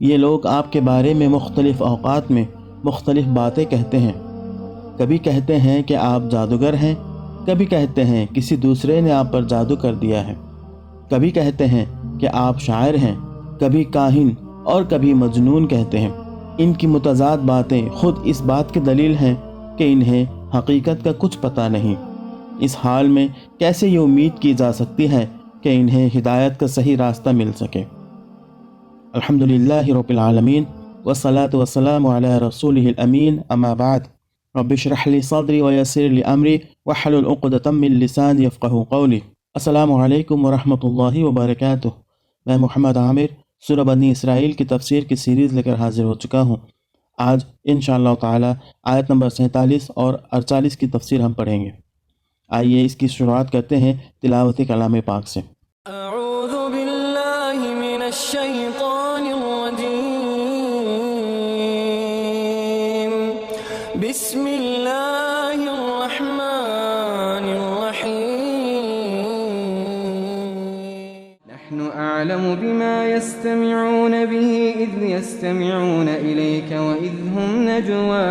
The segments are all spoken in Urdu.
یہ لوگ آپ کے بارے میں مختلف اوقات میں مختلف باتیں کہتے ہیں۔ کبھی کہتے ہیں کہ آپ جادوگر ہیں، کبھی کہتے ہیں کسی دوسرے نے آپ پر جادو کر دیا ہے، کبھی کہتے ہیں کہ آپ شاعر ہیں، کبھی کاہن اور کبھی مجنون کہتے ہیں۔ ان کی متضاد باتیں خود اس بات کی دلیل ہیں کہ انہیں حقیقت کا کچھ پتہ نہیں۔ اس حال میں کیسے یہ امید کی جا سکتی ہے کہ انہیں ہدایت کا صحیح راستہ مل سکے؟ الحمدللہ رب العالمین والصلاة والسلام علی رسولہ الامین، اما بعد، رب اشرح لی صدری ویسر لی امری واحلل عقدۃ من لسانی یفقہوا قولی۔ السلام علیکم ورحمۃ اللہ وبرکاتہ۔ میں محمد عامر سورہ بنی اسرائیل کی تفسیر کی سیریز لے کر حاضر ہو چکا ہوں۔ آج انشاءاللہ تعالی آیت نمبر 47 اور 48 کی تفسیر ہم پڑھیں گے۔ آئیے اس کی شروعات کرتے ہیں تلاوت کلام پاک سے۔ اعوذ باللہ من الشیطان الرجیم، بسم اللہ الرحمن الرحیم۔ نحن اعلم بما يستمعون به اذ يستمعون اليك واذ هم نجوى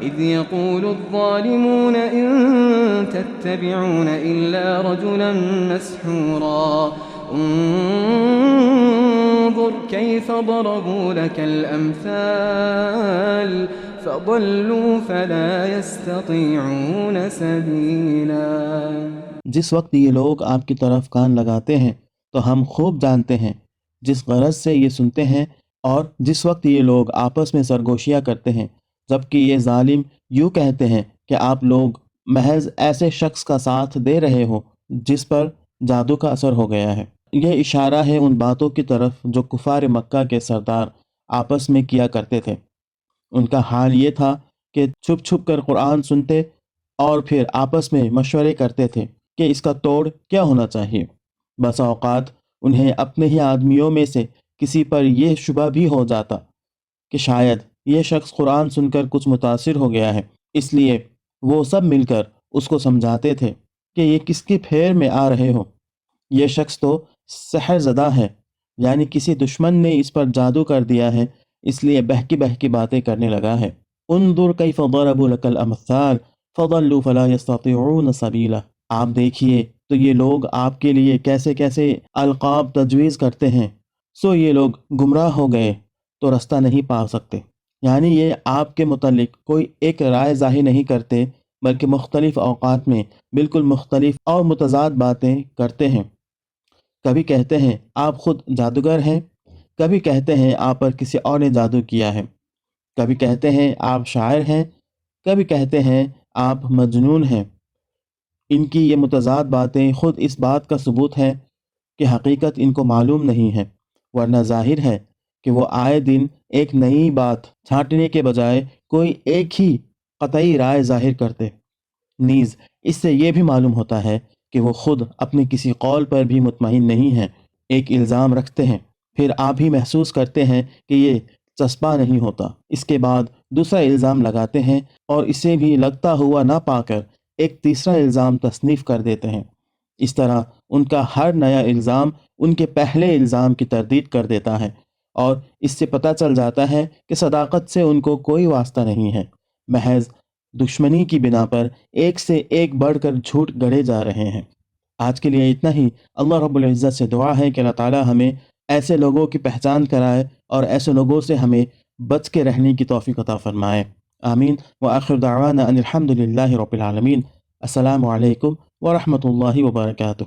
اذ يقول الظالمون ان تتبعون الا رجلا مسحورا انظر كيف ضربوا لك الامثال فضلوا فلا يستطيعون سبيلا۔ جس وقت یہ لوگ آپ کی طرف کان لگاتے ہیں تو ہم خوب جانتے ہیں جس غرض سے یہ سنتے ہیں، اور جس وقت یہ لوگ آپس میں سرگوشیاں کرتے ہیں جبکہ یہ ظالم یوں کہتے ہیں کہ آپ لوگ محض ایسے شخص کا ساتھ دے رہے ہو جس پر جادو کا اثر ہو گیا ہے۔ یہ اشارہ ہے ان باتوں کی طرف جو کفار مکہ کے سردار آپس میں کیا کرتے تھے۔ ان کا حال یہ تھا کہ چھپ چھپ کر قرآن سنتے اور پھر آپس میں مشورے کرتے تھے کہ اس کا توڑ کیا ہونا چاہیے۔ بسا اوقات انہیں اپنے ہی آدمیوں میں سے کسی پر یہ شبہ بھی ہو جاتا کہ شاید یہ شخص قرآن سن کر کچھ متاثر ہو گیا ہے، اس لیے وہ سب مل کر اس کو سمجھاتے تھے کہ یہ کس کی پھیر میں آ رہے ہو، یہ شخص تو سحر زدہ ہے، یعنی کسی دشمن نے اس پر جادو کر دیا ہے، اس لیے بہکی بہکی باتیں کرنے لگا ہے۔ انظر کیف ضربوا لک الامثال فضلوا فلا یستطیعون سبیلا۔ آپ دیکھیے تو یہ لوگ آپ کے لیے کیسے کیسے القاب تجویز کرتے ہیں، سو یہ لوگ گمراہ ہو گئے تو رستہ نہیں پا سکتے۔ یعنی یہ آپ کے متعلق کوئی ایک رائے ظاہر نہیں کرتے بلکہ مختلف اوقات میں بالکل مختلف اور متضاد باتیں کرتے ہیں۔ کبھی کہتے ہیں آپ خود جادوگر ہیں، کبھی کہتے ہیں آپ پر کسی اور نے جادو کیا ہے، کبھی کہتے ہیں آپ شاعر ہیں، کبھی کہتے ہیں آپ مجنون ہیں۔ ان کی یہ متضاد باتیں خود اس بات کا ثبوت ہے کہ حقیقت ان کو معلوم نہیں ہے، ورنہ ظاہر ہے کہ وہ آئے دن ایک نئی بات چھانٹنے کے بجائے کوئی ایک ہی قطعی رائے ظاہر کرتے۔ نیز اس سے یہ بھی معلوم ہوتا ہے کہ وہ خود اپنے کسی قول پر بھی مطمئن نہیں ہیں۔ ایک الزام رکھتے ہیں، پھر آپ ہی محسوس کرتے ہیں کہ یہ چسپاں نہیں ہوتا، اس کے بعد دوسرا الزام لگاتے ہیں اور اسے بھی لگتا ہوا نہ پا کر ایک تیسرا الزام تصنیف کر دیتے ہیں۔ اس طرح ان کا ہر نیا الزام ان کے پہلے الزام کی تردید کر دیتا ہے، اور اس سے پتہ چل جاتا ہے کہ صداقت سے ان کو کوئی واسطہ نہیں ہے، محض دشمنی کی بنا پر ایک سے ایک بڑھ کر جھوٹ گڑھے جا رہے ہیں۔ آج کے لیے اتنا ہی۔ اللہ رب العزت سے دعا ہے کہ اللہ تعالی ہمیں ایسے لوگوں کی پہچان کرائے اور ایسے لوگوں سے ہمیں بچ کے رہنے کی توفیق عطا فرمائے۔ آمین۔ وآخر دعوانا ان الحمد للہ رب العالمین۔ السلام علیکم ورحمۃ اللہ وبرکاتہ۔